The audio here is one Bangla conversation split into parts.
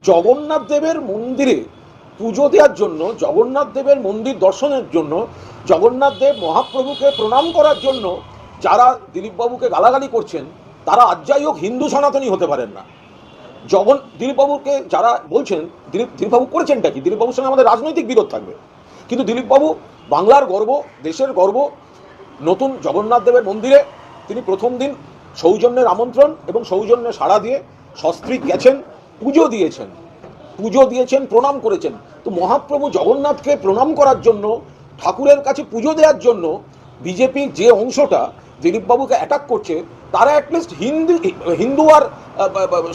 জগন্নাথ দেবের মন্দিরে পুজো দেওয়ার জন্য, জগন্নাথ দেবের মন্দির দর্শনের জন্য, জগন্নাথ দেব মহাপ্রভুকে প্রণাম করার জন্য যারা দিলীপবাবুকে গালাগালি করছেন তারা আজ যাই হোক হিন্দু সনাতনী হতে পারেন না। দিলীপবাবুকে যারা বলছেন, দিলীপবাবু করেছেনটা কি? দিলীপবাবুর সঙ্গে আমাদের রাজনৈতিক বিরোধ থাকবে, কিন্তু দিলীপবাবু বাংলার গর্ব, দেশের গর্ব। নতুন জগন্নাথ দেবের মন্দিরে তিনি প্রথম দিন সৌজন্যের আমন্ত্রণ এবং সৌজন্যে সাড়া দিয়ে সস্ত্রীক গেছেন, পুজো দিয়েছেন, প্রণাম করেছেন। তো মহাপ্রভু জগন্নাথকে প্রণাম করার জন্য, ঠাকুরের কাছে পুজো দেওয়ার জন্য বিজেপির যে অংশটা দিলীপবাবুকে অ্যাটাক করছে তারা অ্যাটলিস্ট হিন্দু আর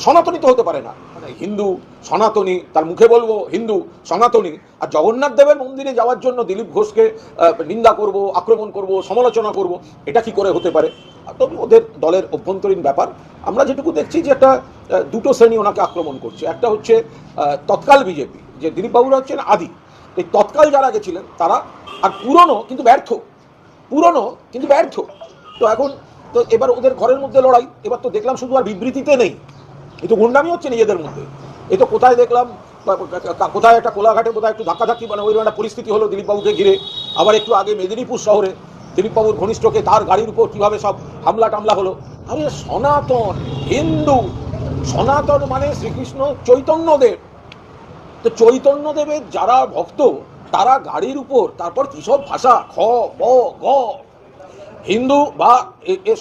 সনাতনী তো হতে পারে না। মানে হিন্দু সনাতনী, তার মুখে বলবো হিন্দু সনাতনী, আর জগন্নাথ দেবের মন্দিরে যাওয়ার জন্য দিলীপ ঘোষকে নিন্দা করব, আক্রমণ করব, সমালোচনা করব, এটা কি করে হতে পারে? তবে ওদের দলের অভ্যন্তরীণ ব্যাপার। আমরা যেটুকু দেখছি যে একটা দুটো শ্রেণী ওনাকে আক্রমণ করছে। একটা হচ্ছে তৎকাল বিজেপি, যে দিলীপবাবুরা হচ্ছেন আদি, এই তৎকাল যারা গেছিলেন তারা, আর পুরনো কিন্তু ব্যর্থ। তো এখন তো এবার ওদের ঘরের মধ্যে লড়াই। এবার তো দেখলাম শুধু আর বিবৃতিতে নেই, এই তো গুন্ডামি হচ্ছে নিজেদের মধ্যে। এই তো কোথায় দেখলাম, কোথায় একটা কোলাঘাটে কোথায় একটু ধাক্কাধাক্কি, মানে ওই একটা পরিস্থিতি হলো দিলীপবাবুকে ঘিরে। আবার একটু আগে মেদিনীপুর শহরে দিলীপবাবুর ঘনিষ্ঠকে তার গাড়ির উপর কীভাবে সব হামলা টামলা হলো। আরে সনাতন হিন্দু, সনাতন মানে শ্রীকৃষ্ণ চৈতন্যদেব। তো চৈতন্যদেবের যারা ভক্ত তারা গাড়ির উপর, তারপর কিসব ভাষা, খ ব গ, হিন্দু বা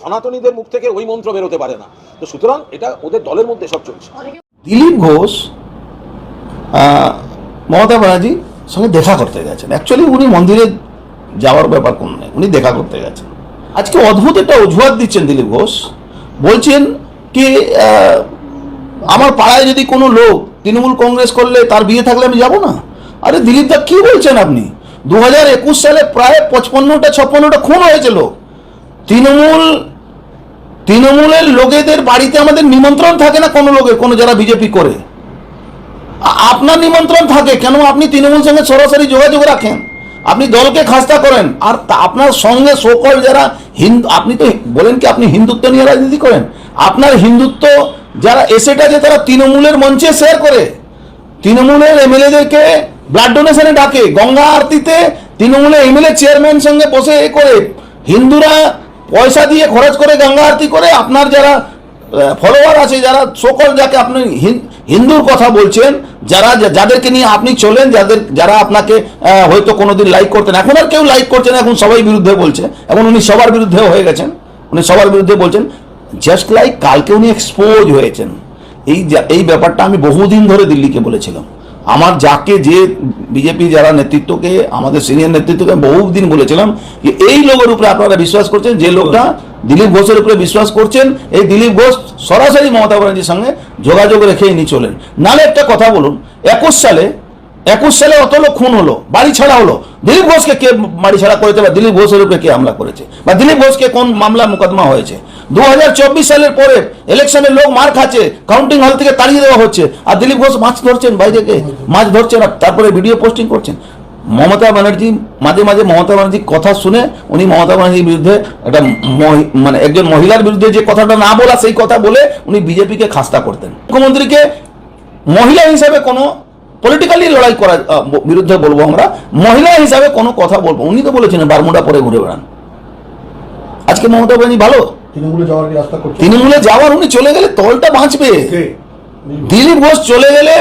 সনাতনীদের মুখ থেকে ওই মন্ত্র বেরোতে পারে না। তো সুতরাং এটা ওদের দলের মধ্যে সব চলছে। দিলীপ ঘোষ মমতা ব্যানার্জির সঙ্গে দেখা করতে গেছেন। অ্যাকচুয়ালি উনি মন্দিরে যাওয়ার ব্যাপার কোন নেই, উনি দেখা করতে গেছেন। আজকে অদ্ভুত একটা অজুহাত দিচ্ছেন দিলীপ ঘোষ, বলছেন কি আমার পাড়ায় যদি কোনো লোক তৃণমূল কংগ্রেস করলে তার বিয়ে থাকলে আমি যাব না। আরে দিলীপ দা কি বলছেন আপনি? 2021 সালে প্রায় 55-56টা খুন হয়েছিল। তৃণমূলের লোকেদের বাড়িতে আমাদের নিমন্ত্রণ থাকে না কোনো লোকের, কোনো যারা বিজেপি করে। আপনার নিমন্ত্রণ থাকে কেন? আপনি তৃণমূল সঙ্গে সরাসরি যোগাযোগ রাখেন, আপনি দলকে খাস্তা করেন, আর আপনার সঙ্গে সকল যারা হিন্দু, আপনি তো বলেন কি আপনি হিন্দুত্ব নিয়ে রাজনীতি করেন, আপনার হিন্দুত্ব যারা এসেটা যে তারা তৃণমূলের মঞ্চে শেয়ার করে, তৃণমূলের এমএলএদেরকে ব্লাড ডোনেশনে ডাকে, গঙ্গা আরতিতে তৃণমূলের এমএলএ চেয়ারম্যান সঙ্গে বসে করে, হিন্দুরা পয়সা দিয়ে খরচ করে গঙ্গা আরতি করে। আপনার যারা ফলোয়ার আছে, যারা সকল যাকে আপনি হিন্দুর কথা বলছেন, যাদেরকে নিয়ে আপনি চলেন, যারা আপনাকে হয়তো কোনোদিন লাইক করতেন, এখন আর কেউ লাইক করছেন, এখন সবাই বিরুদ্ধে বলছে, এখন উনি সবার বিরুদ্ধে হয়ে গেছেন, উনি সবার বিরুদ্ধে বলছেন। জাস্ট লাইক কালকে উনি এক্সপোজ হয়েছেন। এই ব্যাপারটা আমি বহুদিন ধরে দিল্লিকে বলেছিলাম। আমার যাকে যে বিজেপি যারা নেতৃত্বকে, আমাদের সিনিয়র নেতৃত্বকে বহুদিন বলেছিলাম যে এই লোকের উপরে আপনারা বিশ্বাস করছেন, যে লোকটা দিলীপ ঘোষের উপরে বিশ্বাস করছেন, এই দিলীপ ঘোষ সরাসরি মমতা ব্যানার্জির সঙ্গে যোগাযোগ রেখে ইনি চলেন। নালে একটা কথা বলুন, 21 সালে অত লোক খুন হলো, বাড়ি ছাড়া হলো, দিলীপ ঘোষকে কে বাড়ি ছাড়া করেছে, বা দিলীপ ঘোষের উপরে কে হামলা করেছে, বা দিলীপ ঘোষকে কোন মামলা মোকদ্দমা হয়েছে? 2024 সালের পরে ইলেকশনের লোক মার খাচ্ছে, কাউন্টিং হল থেকে তাড়িয়ে দেওয়া হচ্ছে, আর দিলীপ ঘোষ মাছ ধরছেন, বাইরেকে মাছ ধরছেন, আর তারপরে ভিডিও পোস্টিং করছেন। মমতা ব্যানার্জি মাঝে মাঝে মমতা ব্যানার্জির কথা শুনে উনি মমতা ব্যানার্জির বিরুদ্ধে একটা মানে একজন মহিলার বিরুদ্ধে যে কথাটা না বলা, সেই কথা বলে উনি বিজেপিকে খাস্তা করতেন। মুখ্যমন্ত্রীকে মহিলা হিসাবে কোনো পলিটিক্যালি লড়াই করার বিরুদ্ধে বলবো, আমরা মহিলা হিসাবে কোনো কথা বলবো। উনি তো বলেছেন বারমুডা পরে ঘুরে বেড়ান। আজকে মমতা ব্যানার্জি ভালো তৃণমূলে যাওয়ার, উনি চলে গেলে দলটা বাঁচবে। দিলীপ ঘোষ চলে গেলে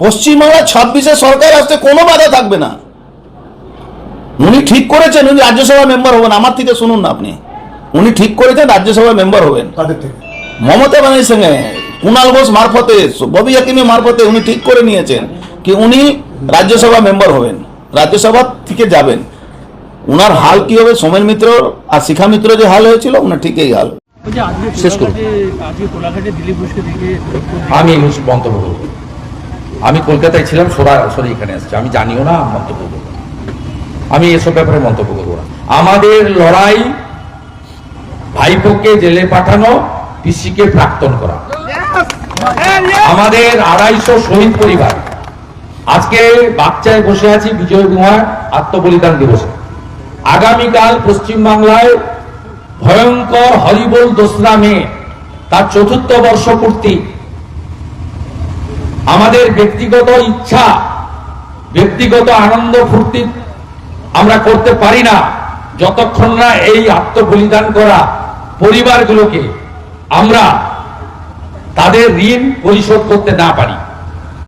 পশ্চিমবাংলা 26-এ সরকার আসতে কোনো বাধা থাকবে না। উনি ঠিক করেছেন উনি রাজ্যসভা মেম্বার হবেন। আমার থেকে শুনুন না আপনি, উনি ঠিক করেছেন রাজ্যসভা মেম্বার হবেন মমতা ব্যানার্জির সঙ্গে, কুণাল ঘোষ মারফতে, ববি হাকিমের মারফতে উনি ঠিক করে নিয়েছেন কি উনি রাজ্যসভা মেম্বার হবেন, রাজ্যসভা থেকে যাবেন। উনার হাল কি হবে? সোমেন মিত্র আর শিখা মিত্র যে হাল হয়েছিল, উনার ঠিক এই হাল। শেষ করুন। আমি মন্তব্য করব। আমি কলকাতায় ছিলাম, সরাসরি এখানে আসছি, আমি জানিও না, মন্তব্য করব। আমি এসব ব্যাপারে মন্তব্য করবো না। আমাদের লড়াই ভাইপোকে জেলে পাঠানো, পিসিকে প্রাক্তন করা। আমাদের 250 শহীদ পরিবার আজকে বাচ্চায় বসে আছি বিজয় কুমার আত্মবলিদান দিবসে। আগামীকাল পশ্চিমবাংলায় ভয়ঙ্কর হরিবোল 2রা মে, তার 4র্থ বর্ষপূর্তি। আমাদের ব্যক্তিগত ইচ্ছা, ব্যক্তিগত আনন্দ ফুর্তি আমরা করতে পারি না যতক্ষণ না এই আত্মবলিদান করা পরিবারগুলোকে আমরা তাদের ঋণ পরিশোধ করতে না পারি।